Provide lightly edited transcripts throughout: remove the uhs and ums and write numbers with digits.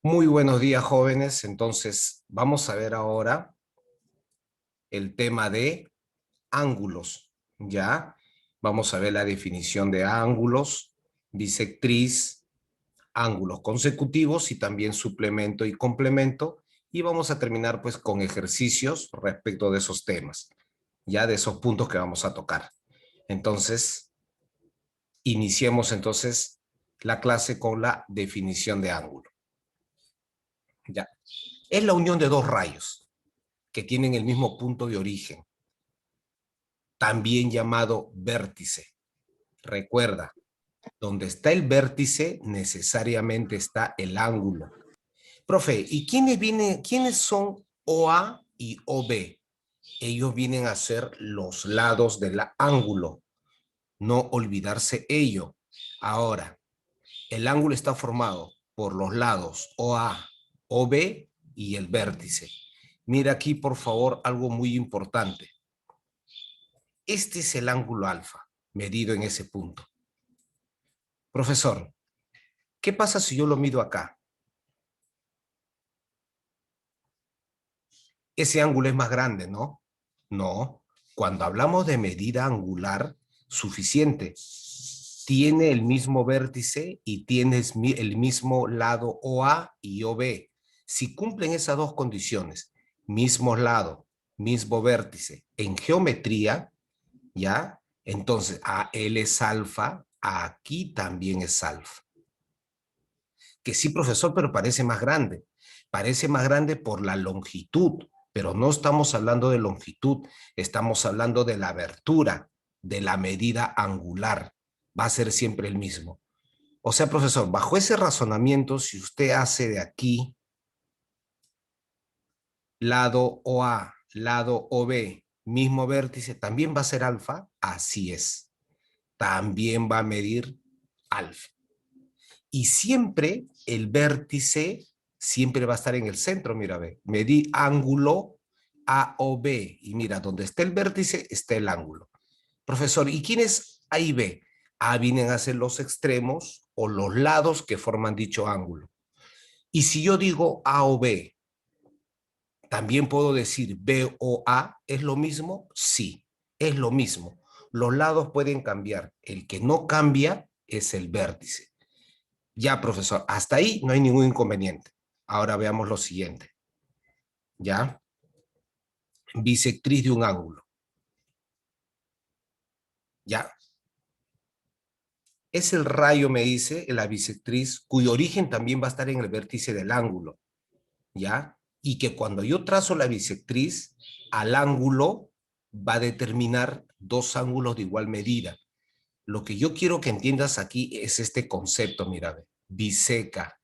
Muy buenos días, jóvenes. Entonces, vamos a ver ahora el tema de ángulos, ¿ya? Vamos a ver la definición de ángulos, bisectriz, ángulos consecutivos y también suplemento y complemento. Y vamos a terminar pues con ejercicios respecto de esos temas, ya de esos puntos que vamos a tocar. Entonces, iniciemos entonces la clase con la definición de ángulo, ¿ya? Es la unión de dos rayos que tienen el mismo punto de origen, también llamado vértice. Recuerda, donde está el vértice necesariamente está el ángulo. Profe, ¿y quiénes son OA y OB? Ellos vienen a ser los lados del ángulo. No olvidarse ello. Ahora, el ángulo está formado por los lados OA, OB y el vértice. Mira aquí, por favor, algo muy importante. Este es el ángulo alfa, medido en ese punto. Profesor, ¿qué pasa si yo lo mido acá? Ese ángulo es más grande, ¿no? No. Cuando hablamos de medida angular, suficiente. Tiene el mismo vértice y tienes el mismo lado OA y OB. Si cumplen esas dos condiciones, mismo lado, mismo vértice, en geometría, ¿ya? Entonces, AL es alfa, aquí también es alfa. Que sí, profesor, pero parece más grande. Parece más grande por la longitud, pero no estamos hablando de longitud, estamos hablando de la abertura, de la medida angular. Va a ser siempre el mismo. O sea, profesor, bajo ese razonamiento, si usted hace de aquí lado OA, lado OB, mismo vértice, ¿también va a ser alfa? Así es. También va a medir alfa. Y siempre el vértice siempre va a estar en el centro, mira, ve. Medí ángulo A o B. Y mira, donde está el vértice está el ángulo. Profesor, ¿y quién es A y B? A vienen a ser los extremos o los lados que forman dicho ángulo. Y si yo digo A o B, ¿también puedo decir B o A? ¿Es lo mismo? Sí, es lo mismo. Los lados pueden cambiar. El que no cambia es el vértice. Ya, profesor, hasta ahí no hay ningún inconveniente. Ahora veamos lo siguiente. ¿Ya? Bisectriz de un ángulo. ¿Ya? Es el rayo, me dice, la bisectriz, cuyo origen también va a estar en el vértice del ángulo. ¿Ya? Y que cuando yo trazo la bisectriz, al ángulo va a determinar dos ángulos de igual medida. Lo que yo quiero que entiendas aquí es este concepto, mira, biseca.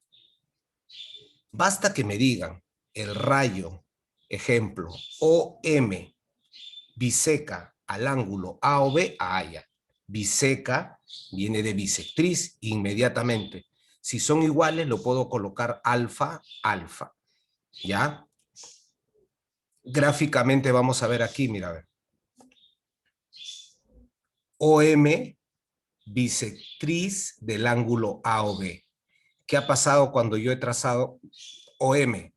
Basta que me digan el rayo, ejemplo, OM, biseca al ángulo A o B, ya. Biseca viene de bisectriz inmediatamente. Si son iguales, lo puedo colocar alfa, alfa, ¿ya? Gráficamente vamos a ver aquí, mira, a ver. OM, bisectriz del ángulo A o B. ¿Qué ha pasado cuando yo he trazado OM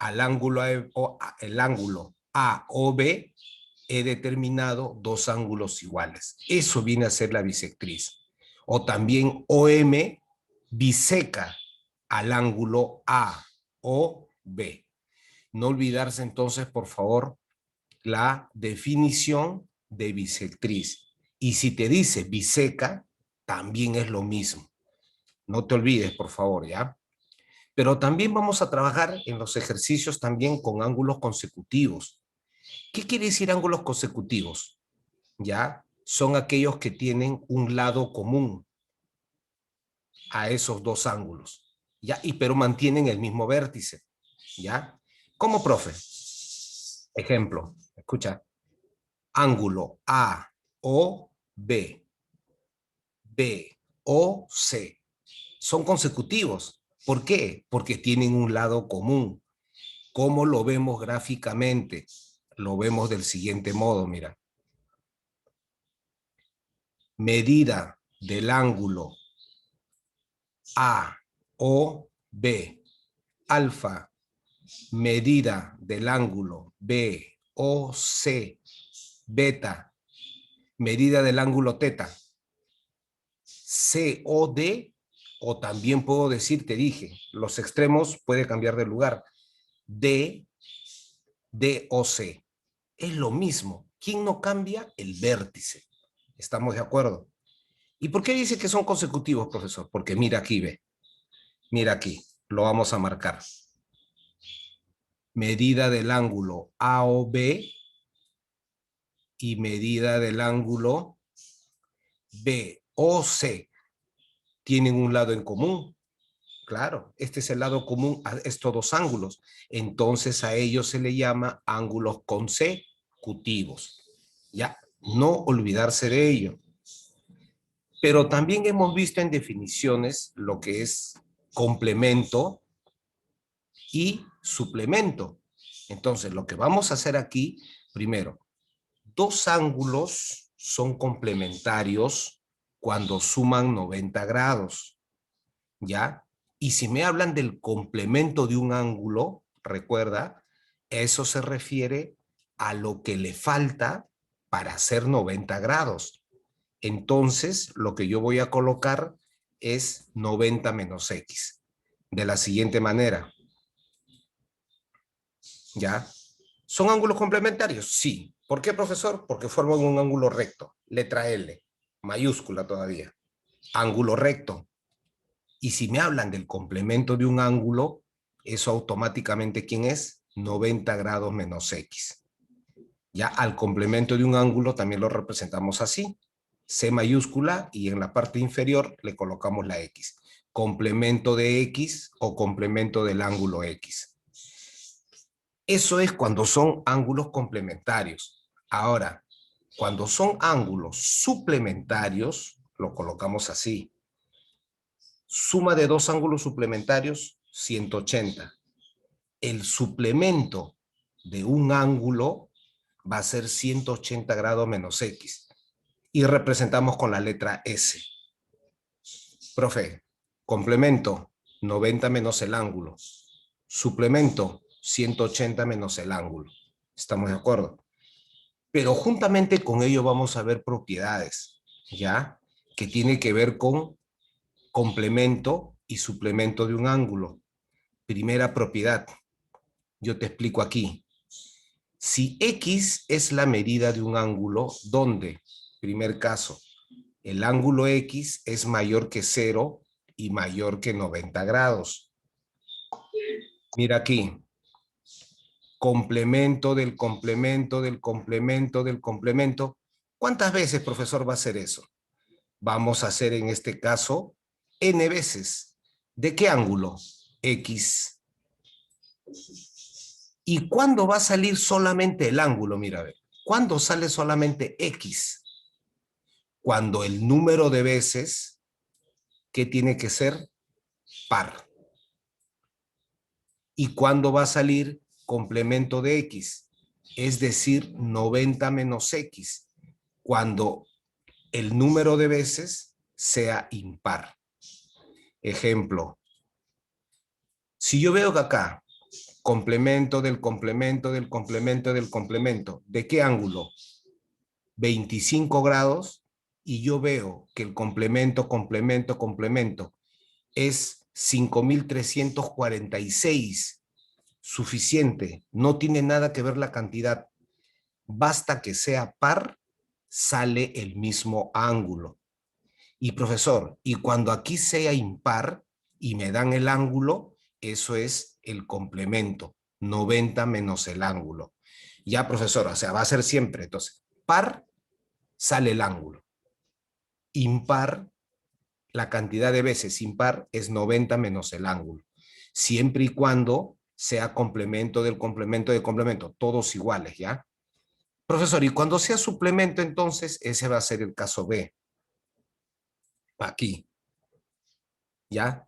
al ángulo el ángulo A o B? He determinado dos ángulos iguales. Eso viene a ser la bisectriz. O también OM biseca al ángulo A o B. No olvidarse entonces, por favor, la definición de bisectriz. Y si te dice biseca, también es lo mismo. No te olvides, por favor, ¿ya? Pero también vamos a trabajar en los ejercicios también con ángulos consecutivos. ¿Qué quiere decir ángulos consecutivos? ¿Ya? Son aquellos que tienen un lado común a esos dos ángulos, ¿ya? Pero mantienen el mismo vértice, ¿ya? Como profe. Ejemplo, escucha. Ángulo A o B, B o C. Son consecutivos. ¿Por qué? Porque tienen un lado común. ¿Cómo lo vemos gráficamente? Lo vemos del siguiente modo, mira. Medida del ángulo A o B alfa, medida del ángulo BOC, beta, medida del ángulo teta, COD, o también puedo decir, te dije, los extremos puede cambiar de lugar, DOC. Es lo mismo. ¿Quién no cambia? El vértice. ¿Estamos de acuerdo? ¿Y por qué dice que son consecutivos, profesor? Porque mira aquí, ve. Mira aquí, lo vamos a marcar. Medida del ángulo AOB y medida del ángulo BOC tienen un lado en común. Claro, este es el lado común a estos dos ángulos. Entonces a ellos se le llama ángulos consecutivos. Ya, no olvidarse de ello. Pero también hemos visto en definiciones lo que es complemento y suplemento. Entonces, lo que vamos a hacer aquí, primero, dos ángulos son complementarios cuando suman 90 grados, ¿ya? Y si me hablan del complemento de un ángulo, recuerda, eso se refiere a lo que le falta para hacer 90 grados. Entonces, lo que yo voy a colocar es 90 menos X. De la siguiente manera. ¿Ya? ¿Son ángulos complementarios? Sí. ¿Por qué, profesor? Porque forman un ángulo recto. Letra L, mayúscula todavía. Ángulo recto. Y si me hablan del complemento de un ángulo, eso automáticamente, ¿quién es? 90 grados menos X. Ya al complemento de un ángulo también lo representamos así. C mayúscula y en la parte inferior le colocamos la X. Complemento de X o complemento del ángulo X. Eso es cuando son ángulos complementarios. Ahora, cuando son ángulos suplementarios, lo colocamos así. Suma de dos ángulos suplementarios, 180. El suplemento de un ángulo va a ser 180 grados menos X. Y representamos con la letra S. Profe, complemento, 90 menos el ángulo. Suplemento, 180 menos el ángulo. ¿Estamos de acuerdo? Pero juntamente con ello vamos a ver propiedades, ¿ya? Que tiene que ver con complemento y suplemento de un ángulo. Primera propiedad, yo te explico aquí. Si X es la medida de un ángulo, ¿dónde? Primer caso, el ángulo X es mayor que 0 y mayor que 90 grados. Mira aquí, complemento del complemento del complemento del complemento. ¿Cuántas veces, profesor, va a hacer eso? Vamos a hacer en este caso n veces. ¿De qué ángulo? X. ¿Y cuándo va a salir solamente el ángulo? Mira, a ver. ¿Cuándo sale solamente X? Cuando el número de veces, ¿qué tiene que ser? Par. ¿Y cuándo va a salir complemento de X? Es decir, 90 menos X. Cuando el número de veces sea impar. Ejemplo. Si yo veo que acá, complemento del complemento del complemento del complemento, ¿de qué ángulo? 25 grados, y yo veo que el complemento, complemento, complemento es 5346, suficiente, no tiene nada que ver la cantidad, basta que sea par, sale el mismo ángulo. Y profesor, y cuando aquí sea impar y me dan el ángulo, eso es el complemento, 90 menos el ángulo. Ya, profesor, o sea, va a ser siempre, entonces, par sale el ángulo. Impar, la cantidad de veces impar es 90 menos el ángulo. Siempre y cuando sea complemento del complemento del complemento, todos iguales, ¿ya? Profesor, y cuando sea suplemento, entonces, ese va a ser el caso B. Aquí, ¿ya?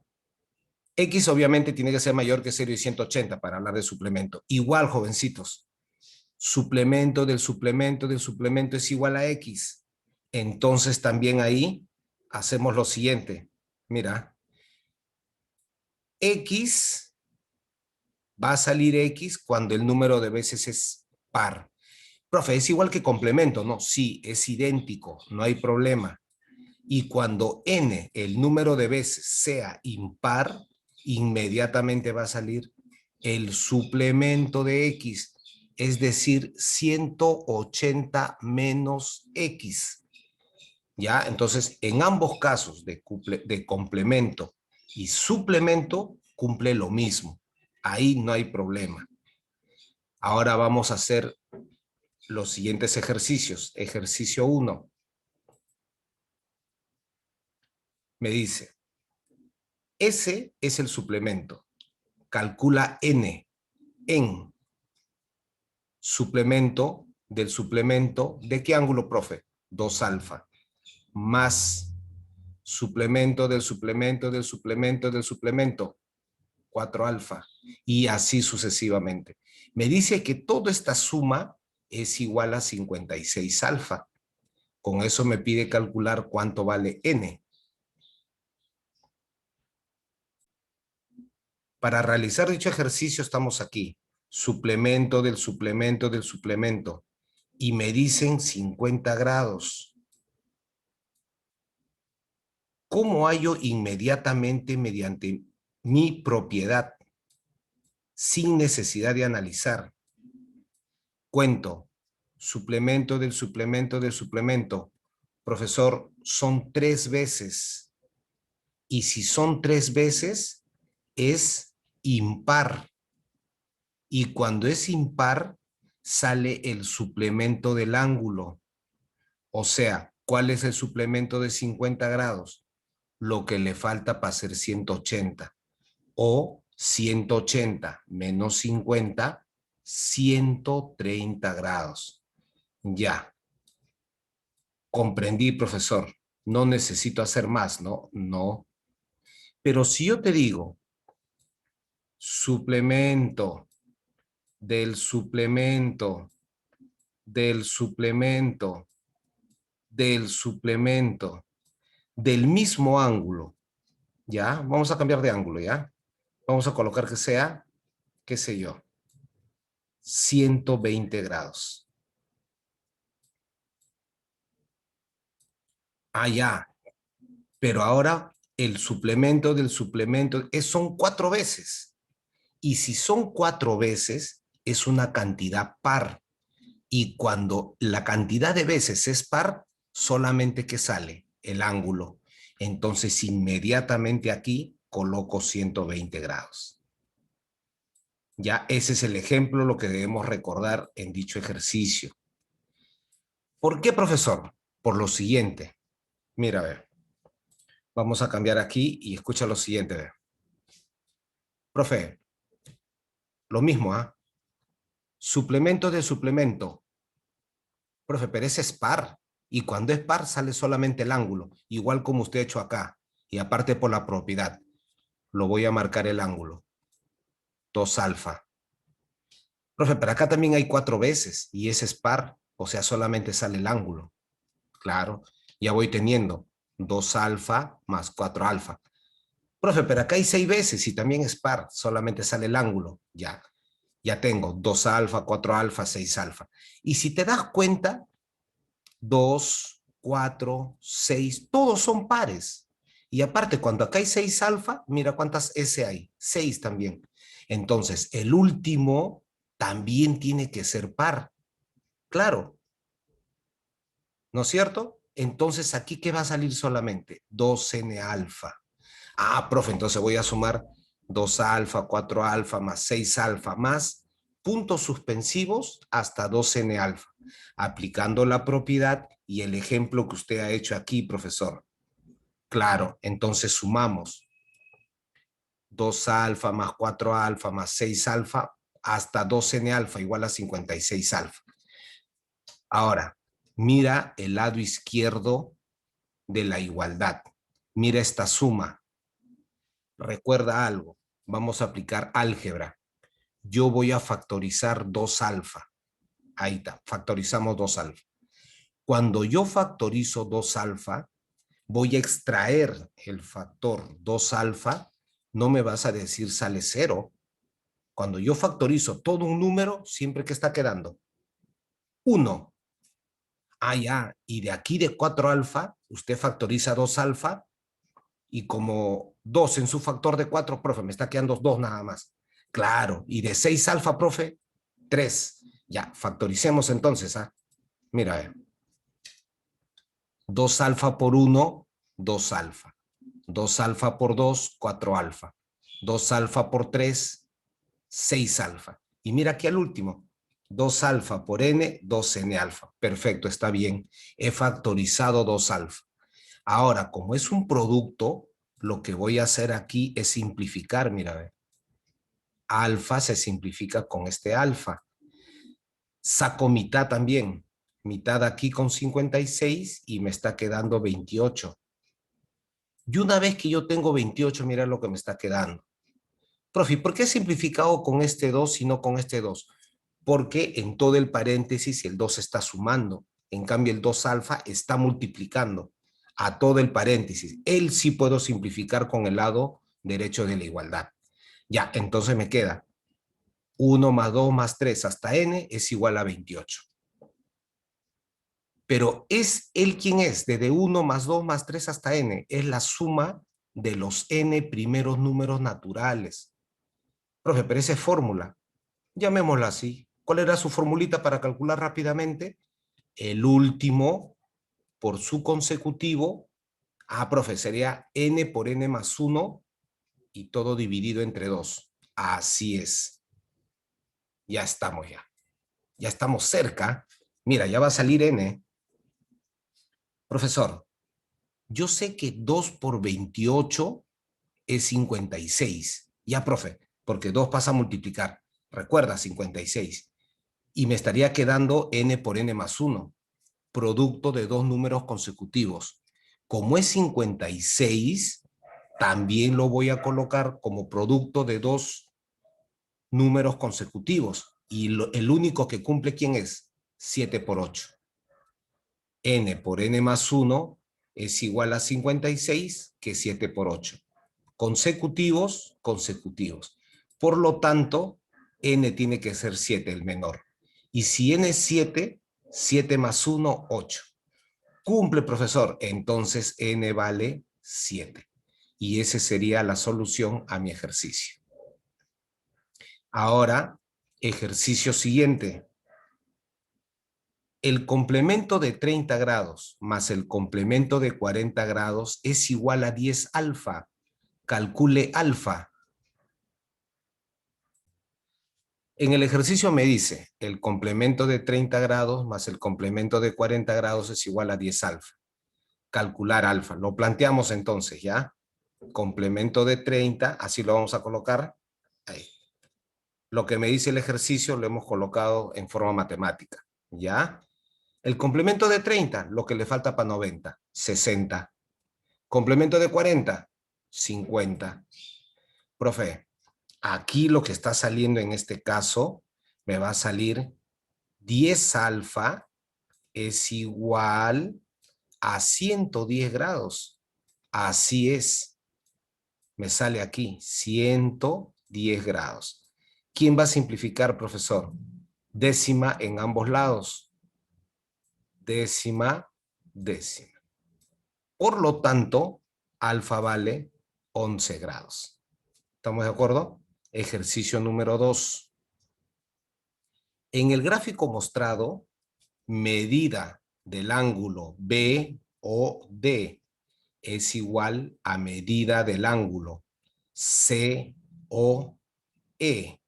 X obviamente tiene que ser mayor que 0 y 180 para hablar de suplemento. Igual, jovencitos, suplemento del suplemento del suplemento es igual a X. Entonces también ahí hacemos lo siguiente. Mira, X Va a salir X cuando el número de veces es par. Profe, es igual que complemento, ¿no? Sí, es idéntico, no hay problema. Y cuando n, el número de veces, sea impar, inmediatamente va a salir el suplemento de x, es decir, 180 menos x. ¿Ya? Entonces, en ambos casos de complemento y suplemento, cumple lo mismo. Ahí no hay problema. Ahora vamos a hacer los siguientes ejercicios. Ejercicio 1. Me dice, S es el suplemento. Calcula n en suplemento del suplemento. ¿De qué ángulo, profe? 2 alfa. Más suplemento del suplemento del suplemento del suplemento. 4 alfa. Y así sucesivamente. Me dice que toda esta suma es igual a 56 alfa. Con eso me pide calcular cuánto vale n. Para realizar dicho ejercicio estamos aquí. Suplemento del suplemento del suplemento. Y me dicen 50 grados. ¿Cómo hallo inmediatamente mediante mi propiedad? Sin necesidad de analizar. Cuento. Suplemento del suplemento del suplemento. Profesor, son 3 veces. Y si son 3 veces, es impar. Y cuando es impar, sale el suplemento del ángulo. O sea, ¿cuál es el suplemento de 50 grados? Lo que le falta para ser 180. O 180 menos 50, 130 grados. Ya, comprendí, profesor. No necesito hacer más, ¿no? No. Pero si yo te digo, suplemento del suplemento del suplemento del suplemento del mismo ángulo, ¿ya? Vamos a cambiar de ángulo, ¿ya? Vamos a colocar que sea, qué sé yo, 120 grados. Ah, ya. Pero ahora el suplemento del suplemento son 4 veces. Y si son 4 veces, es una cantidad par. Y cuando la cantidad de veces es par, solamente que sale el ángulo. Entonces, inmediatamente aquí coloco 120 grados. Ya ese es el ejemplo, lo que debemos recordar en dicho ejercicio. ¿Por qué, profesor? Por lo siguiente. Mira, a ver. Vamos a cambiar aquí y escucha lo siguiente. A ver. Profe, lo mismo, ¿ah? Suplemento de suplemento. Profe, pero ese es par. Y cuando es par sale solamente el ángulo, igual como usted ha hecho acá. Y aparte por la propiedad, lo voy a marcar el ángulo. 2 alfa. Profe, pero acá también hay 4 veces y ese es par, o sea, solamente sale el ángulo. Claro, ya voy teniendo 2 alfa más 4 alfa. Profe, pero acá hay 6 veces y también es par, solamente sale el ángulo. Ya tengo 2 alfa, 4 alfa, 6 alfa. Y si te das cuenta, 2, 4, 6, todos son pares. Y aparte, cuando acá hay 6 alfa, mira cuántas S hay, 6 también. Entonces, el último también tiene que ser par. Claro, ¿no es cierto? Entonces, aquí, ¿qué va a salir solamente? 2N alfa. Ah, profe, entonces voy a sumar 2 alfa, 4 alfa, más 6 alfa, más puntos suspensivos hasta 2N alfa, aplicando la propiedad y el ejemplo que usted ha hecho aquí, profesor. Claro, entonces sumamos 2 alfa más 4 alfa más 6 alfa hasta 2N alfa igual a 56 alfa. Ahora, mira el lado izquierdo de la igualdad. Mira esta suma. Recuerda algo. Vamos a aplicar álgebra. Yo voy a factorizar 2 alfa. Ahí está, factorizamos 2 alfa. Cuando yo factorizo 2 alfa, voy a extraer el factor 2 alfa. No me vas a decir sale 0. Cuando yo factorizo todo un número, siempre que está quedando 1. Ah, ya. Y de aquí de 4 alfa, usted factoriza 2 alfa y como 2 en su factor de 4, profe, me está quedando 2 nada más. Claro. Y de 6 alfa, profe, 3. Ya, factoricemos entonces. ¿Ah? Mira, 2 alfa por 1, 2 alfa. 2 alfa por 2, 4 alfa. 2 alfa por 3, 6 alfa. Y mira aquí al último, 2 alfa por n, 2n alfa. Perfecto, está bien. He factorizado 2 alfa. Ahora, como es un producto, lo que voy a hacer aquí es simplificar, mira, ve. Alfa se simplifica con este alfa. Saco mitad también. Mitad aquí con 56 y me está quedando 28. Y una vez que yo tengo 28, mira lo que me está quedando. Profe, ¿por qué he simplificado con este 2 y no con este 2? Porque en todo el paréntesis el 2 está sumando. En cambio, el 2 alfa está multiplicando a todo el paréntesis. Él sí puedo simplificar con el lado derecho de la igualdad. Ya, entonces me queda 1 más 2 más 3 hasta n es igual a 28. Pero ¿es él quién es? Desde 1 más 2 más 3 hasta n. Es la suma de los n primeros números naturales. Profe, pero esa es fórmula. Llamémosla así. ¿Cuál era su formulita para calcular rápidamente? El último por su consecutivo. Ah, profe, sería n por n más 1 y todo dividido entre 2. Así es. Ya estamos ya. Ya estamos cerca. Mira, ya va a salir n. Profesor, yo sé que 2 por 28 es 56. Ya, profe, porque 2 pasa a multiplicar. Recuerda, 56. Y me estaría quedando n por n más 1, producto de dos números consecutivos. Como es 56, también lo voy a colocar como producto de dos números consecutivos. Y el único que cumple, ¿quién es? 7 por 8. N por n más 1 es igual a 56, que 7 por 8. Consecutivos, consecutivos. Por lo tanto, n tiene que ser 7, el menor. Y si n es 7, 7 más 1, 8. Cumple, profesor. Entonces n vale 7. Y esa sería la solución a mi ejercicio. Ahora, ejercicio siguiente. El complemento de 30 grados más el complemento de 40 grados es igual a 10 alfa. Calcule alfa. En el ejercicio me dice, el complemento de 30 grados más el complemento de 40 grados es igual a 10 alfa. Calcular alfa. Lo planteamos entonces, ¿ya? Complemento de 30, así lo vamos a colocar. Ahí. Lo que me dice el ejercicio lo hemos colocado en forma matemática, ¿ya? El complemento de 30, lo que le falta para 90, 60. Complemento de 40, 50. Profe, aquí lo que está saliendo en este caso, me va a salir 10 alfa es igual a 110 grados. Así es. Me sale aquí, 110 grados. ¿Quién va a simplificar, profesor? Décima en ambos lados. Décima, décima. Por lo tanto, alfa vale 11 grados. ¿Estamos de acuerdo? Ejercicio número 2. En el gráfico mostrado, medida del ángulo BOD es igual a medida del ángulo COE.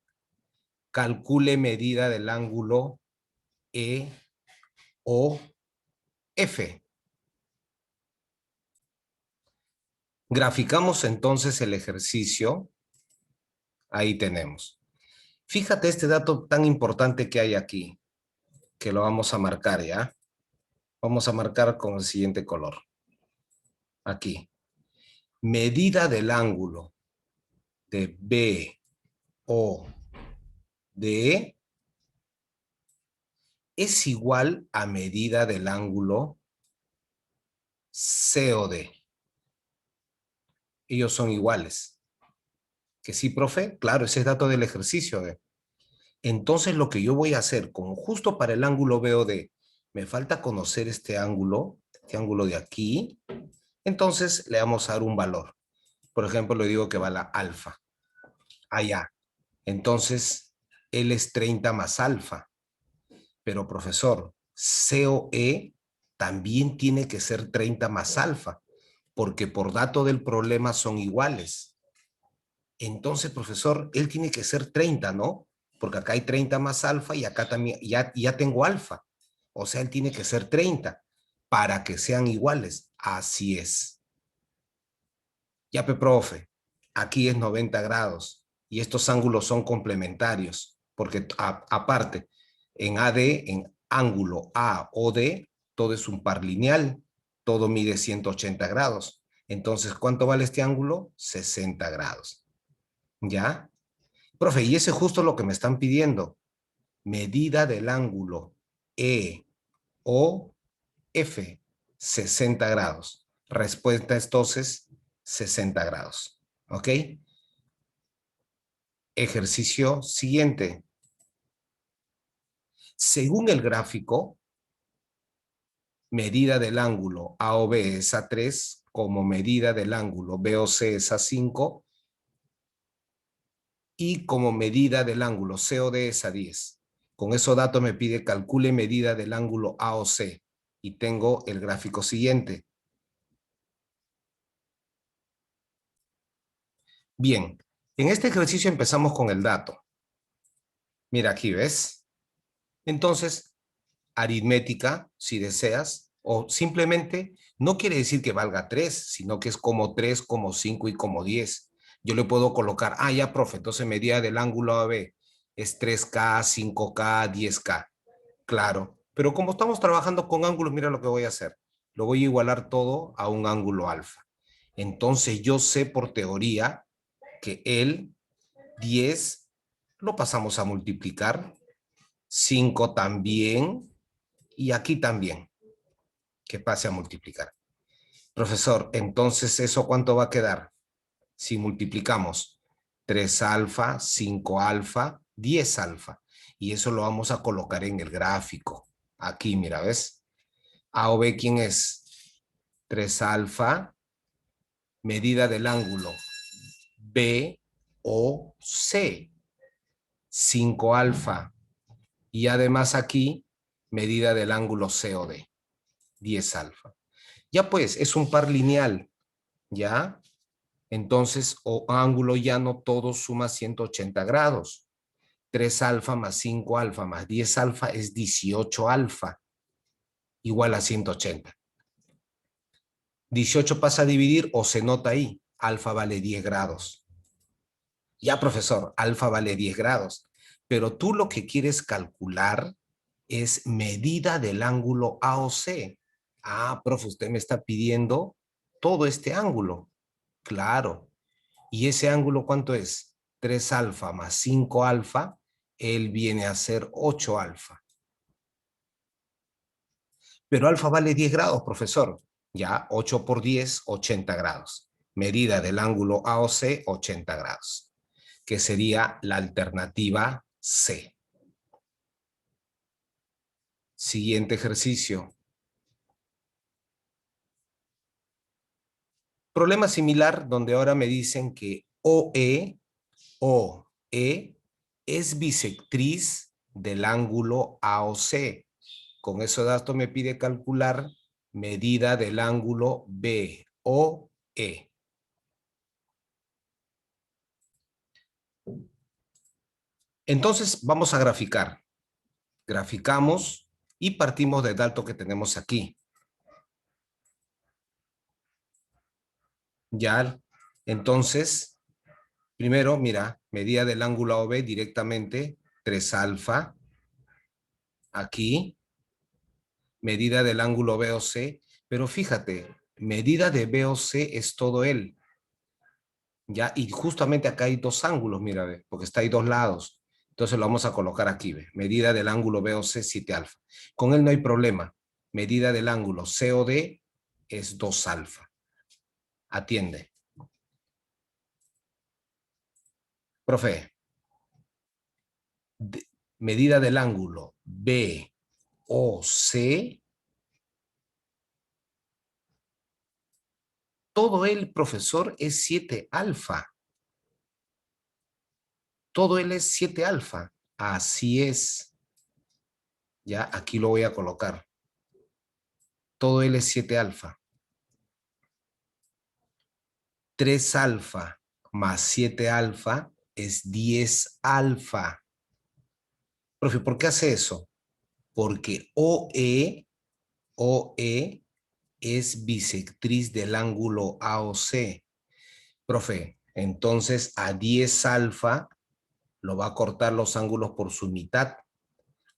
Calcule medida del ángulo EOF. Graficamos entonces el ejercicio. Ahí tenemos. Fíjate este dato tan importante que hay aquí, que lo vamos a marcar, ¿ya? Vamos a marcar con el siguiente color. Aquí. Medida del ángulo de BOD es igual a medida del ángulo COD. Ellos son iguales. Que sí, profe, claro, ese es dato del ejercicio. Entonces lo que yo voy a hacer, como justo para el ángulo BOD, me falta conocer este ángulo de aquí, entonces le vamos a dar un valor. Por ejemplo, le digo que va la alfa. Allá. Entonces, él es 30 más alfa. Pero profesor, COE también tiene que ser 30 más alfa, porque por dato del problema son iguales. Entonces, profesor, él tiene que ser 30, ¿no? Porque acá hay 30 más alfa y acá también ya tengo alfa. O sea, él tiene que ser 30 para que sean iguales. Así es. Ya, profe, aquí es 90 grados y estos ángulos son complementarios, porque aparte, en AD, en ángulo A o D, todo es un par lineal, todo mide 180 grados. Entonces, ¿cuánto vale este ángulo? 60 grados. ¿Ya? Profe, y ese es justo lo que me están pidiendo. Medida del ángulo E o F, 60 grados. Respuesta entonces, 60 grados. ¿Ok? Ejercicio siguiente. Según el gráfico, medida del ángulo AOB es a 3, como medida del ángulo BOC es a 5, y como medida del ángulo COD es a 10. Con esos datos me pide calcule medida del ángulo AOC, y tengo el gráfico siguiente. Bien, en este ejercicio empezamos con el dato. Mira aquí, ¿ves? Entonces, aritmética, si deseas, o simplemente no quiere decir que valga 3, sino que es como 3, como 5 y como 10. Yo le puedo colocar, ya, profe, entonces medida del ángulo AB es 3K, 5K, 10K. Claro, pero como estamos trabajando con ángulos, mira lo que voy a hacer. Lo voy a igualar todo a un ángulo alfa. Entonces yo sé por teoría que el 10 lo pasamos a multiplicar, 5 también, y aquí también, que pase a multiplicar. Profesor, entonces, ¿eso cuánto va a quedar? Si multiplicamos 3 alfa, 5 alfa, 10 alfa. Y eso lo vamos a colocar en el gráfico. Aquí, mira, ¿ves? A o B, ¿quién es? 3 alfa, medida del ángulo B o C. 5 alfa. Y además aquí, medida del ángulo COD. 10 alfa. Ya pues, es un par lineal, ¿ya? Entonces, o ángulo llano, todo suma 180 grados. 3 alfa más 5 alfa más 10 alfa es 18 alfa, igual a 180. 18 pasa a dividir o se nota ahí, alfa vale 10 grados. Ya, profesor, alfa vale 10 grados. Pero tú lo que quieres calcular es medida del ángulo AOC. Profe, usted me está pidiendo todo este ángulo. Claro. ¿Y ese ángulo cuánto es? 3 alfa más 5 alfa, él viene a ser 8 alfa. Pero alfa vale 10 grados, profesor. Ya, 8 por 10, 80 grados. Medida del ángulo AOC, 80 grados, que sería la alternativa C. Siguiente ejercicio. Problema similar donde ahora me dicen que OE es bisectriz del ángulo AOC. Con ese dato me pide calcular medida del ángulo BOE. Entonces vamos a graficar. Graficamos y partimos del dato que tenemos aquí. Ya, entonces, primero, mira, medida del ángulo AOB directamente, 3 alfa, aquí, medida del ángulo BOC, pero fíjate, medida de BOC es todo él, ¿ya? Y justamente acá hay dos ángulos, mira, ve, porque está ahí dos lados. Entonces lo vamos a colocar aquí, ve, medida del ángulo BOC 7 alfa. Con él no hay problema. Medida del ángulo COD es 2 alfa. Atiende. Profe, medida del ángulo BOC, todo el profesor es 7 alfa. Todo él es 7 alfa. Así es. Ya, aquí lo voy a colocar. Todo él es 7 alfa. 3 alfa más 7 alfa es 10 alfa. Profe, ¿por qué hace eso? Porque OE es bisectriz del ángulo AOC. Profe, entonces a 10 alfa lo va a cortar los ángulos por su mitad.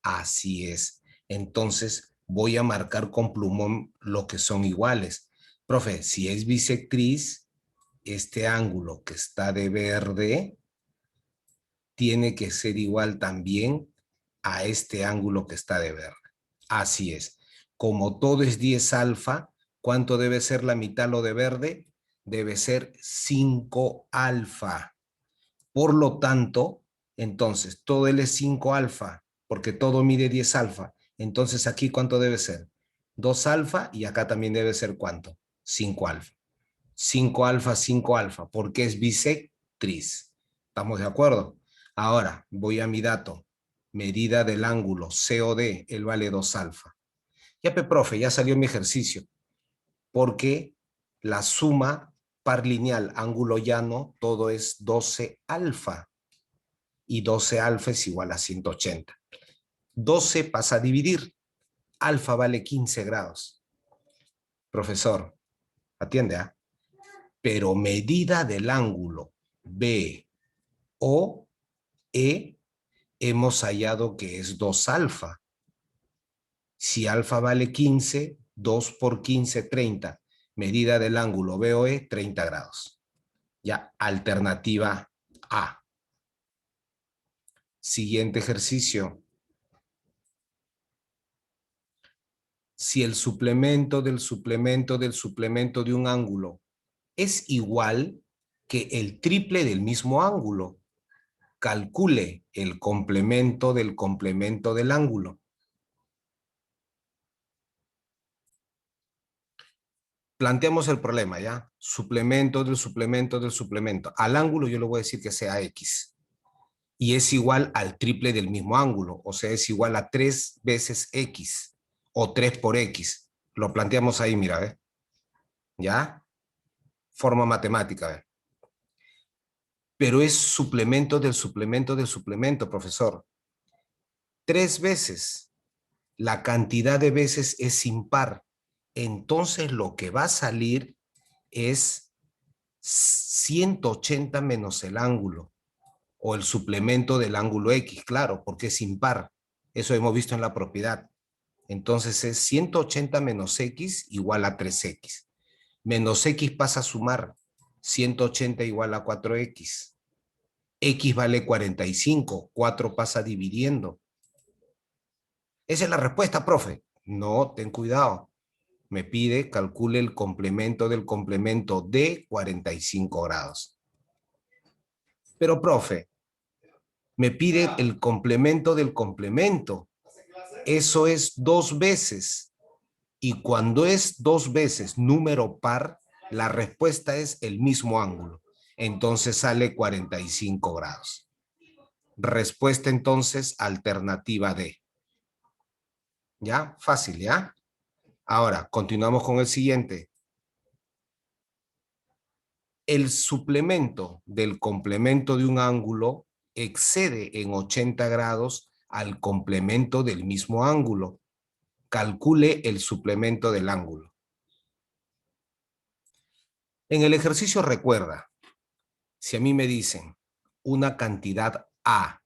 Así es. Entonces voy a marcar con plumón lo que son iguales. Profe, si es bisectriz, este ángulo que está de verde tiene que ser igual también a este ángulo que está de verde. Así es. Como todo es 10 alfa, ¿cuánto debe ser la mitad lo de verde? Debe ser 5 alfa. Por lo tanto, entonces, todo L es 5 alfa, porque todo mide 10 alfa. Entonces, aquí, ¿cuánto debe ser? 2 alfa, y acá también debe ser ¿cuánto? 5 alfa. 5 alfa, porque es bisectriz. ¿Estamos de acuerdo? Ahora, voy a mi dato. Medida del ángulo COD, él vale 2 alfa. Ya, profe, ya salió mi ejercicio, porque la suma par lineal, ángulo llano, todo es 12 alfa. Y 12 alfa es igual a 180. 12 pasa a dividir. Alfa vale 15 grados. Profesor, atiende, ¿ah? Pero medida del ángulo BOE hemos hallado que es 2 alfa. Si alfa vale 15, 2 por 15, 30. Medida del ángulo BOE, 30 grados. Ya, alternativa A. Siguiente ejercicio. Si el suplemento del suplemento del suplemento de un ángulo es igual que el triple del mismo ángulo, calcule el complemento del ángulo. Planteamos el problema, ¿ya? Suplemento del suplemento del suplemento. Al ángulo yo le voy a decir que sea X. Y es igual al triple del mismo ángulo. O sea, es igual a 3 veces X. O 3 por X. Lo planteamos ahí, mira, ¿eh? ¿Ya? Forma matemática, ¿eh? Pero es suplemento del suplemento del suplemento, profesor. 3 veces. La cantidad de veces es impar. Entonces lo que va a salir es 180 menos el ángulo, o el suplemento del ángulo X, claro, porque es impar. Eso hemos visto en la propiedad. Entonces es 180 menos X igual a 3X. Menos X pasa a sumar. 180 igual a 4X. X vale 45. 4 pasa dividiendo. Esa es la respuesta, profe. No, ten cuidado. Me pide, calcule el complemento del complemento de 45 grados. Pero, profe, me pide el complemento del complemento. Eso es 2 veces. Y cuando es 2 veces número par, la respuesta es el mismo ángulo. Entonces sale 45 grados. Respuesta entonces alternativa D. ¿Ya? Fácil, ¿ya? Ahora, continuamos con el siguiente. El suplemento del complemento de un ángulo excede en 80 grados al complemento del mismo ángulo. Calcule el suplemento del ángulo. En el ejercicio recuerda, si a mí me dicen una cantidad A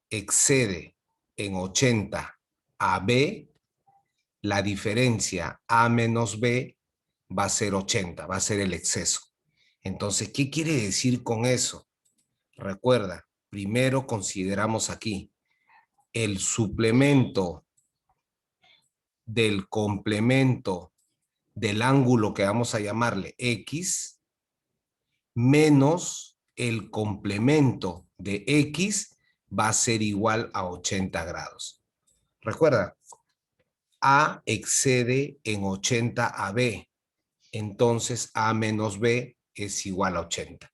excede en 80 a B, la diferencia A menos B va a ser 80, va a ser el exceso. Entonces, ¿qué quiere decir con eso? Recuerda, primero consideramos aquí el suplemento del complemento del ángulo que vamos a llamarle X menos el complemento de X va a ser igual a 80 grados. Recuerda, A excede en 80 a B. Entonces A menos B es igual a 80.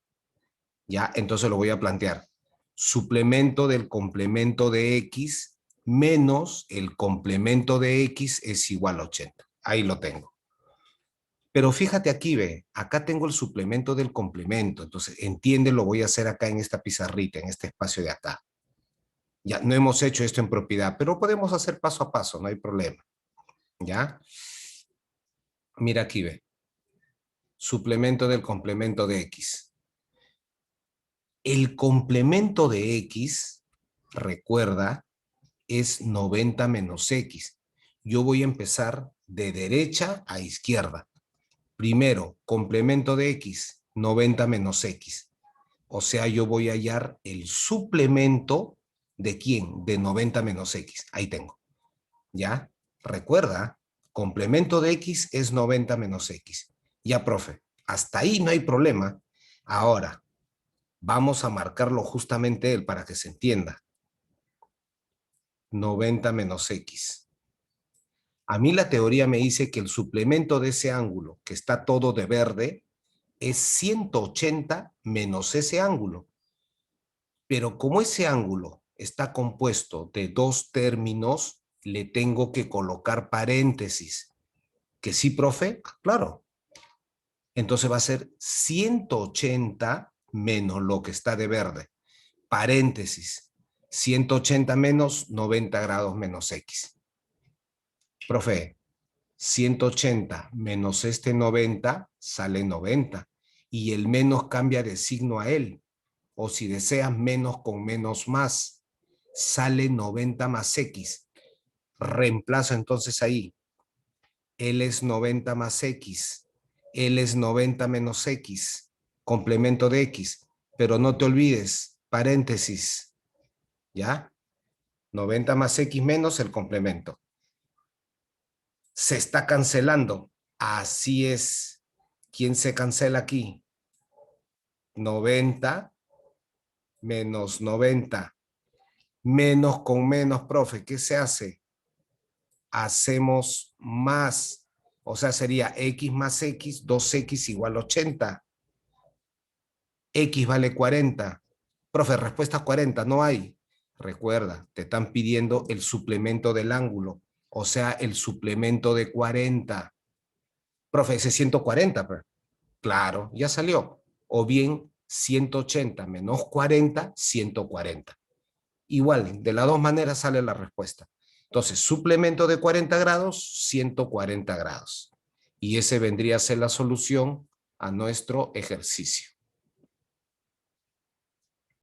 ¿Ya? Entonces lo voy a plantear. Suplemento del complemento de X menos el complemento de X es igual a 80. Ahí lo tengo. Pero fíjate aquí, ve, acá tengo el suplemento del complemento. Entonces, entiende, lo voy a hacer acá en esta pizarrita, en este espacio de acá. Ya, no hemos hecho esto en propiedad, pero podemos hacer paso a paso, no hay problema. ¿Ya? Mira aquí, ve. Suplemento del complemento de X. El complemento de X, recuerda, es 90 menos X. Yo voy a empezar de derecha a izquierda. Primero, complemento de X, 90 menos X. O sea, yo voy a hallar el suplemento de ¿quién? De 90 menos X. Ahí tengo. ¿Ya? Recuerda, complemento de X es 90 menos X. Ya, profe, hasta ahí no hay problema. Ahora, vamos a marcarlo justamente él para que se entienda. 90 menos X. A mí la teoría me dice que el suplemento de ese ángulo, que está todo de verde, es 180 menos ese ángulo. Pero como ese ángulo está compuesto de dos términos, le tengo que colocar paréntesis. ¿Que sí, profe? Claro. Entonces va a ser 180 menos lo que está de verde. Paréntesis. 180 menos 90 grados menos X. Profe, 180 menos este 90 sale 90. Y el menos cambia de signo a él. O si deseas menos con menos más, sale 90 más X. Reemplazo entonces ahí. Él es 90 más X. Él es 90 menos X. Complemento de X. Pero no te olvides, paréntesis. ¿Ya? 90 más X menos el complemento. Se está cancelando. Así es. ¿Quién se cancela aquí? 90 menos 90. Menos con menos, profe. ¿Qué se hace? Hacemos más. O sea, sería X más X, 2X igual 80. X vale 40. Profe, respuesta 40, no hay. Recuerda, te están pidiendo el suplemento del ángulo, o sea, el suplemento de 40. Profe, ese es 140, pero claro, ya salió. O bien 180 menos 40, 140. Igual, de las dos maneras sale la respuesta. Entonces, suplemento de 40 grados, 140 grados. Y ese vendría a ser la solución a nuestro ejercicio.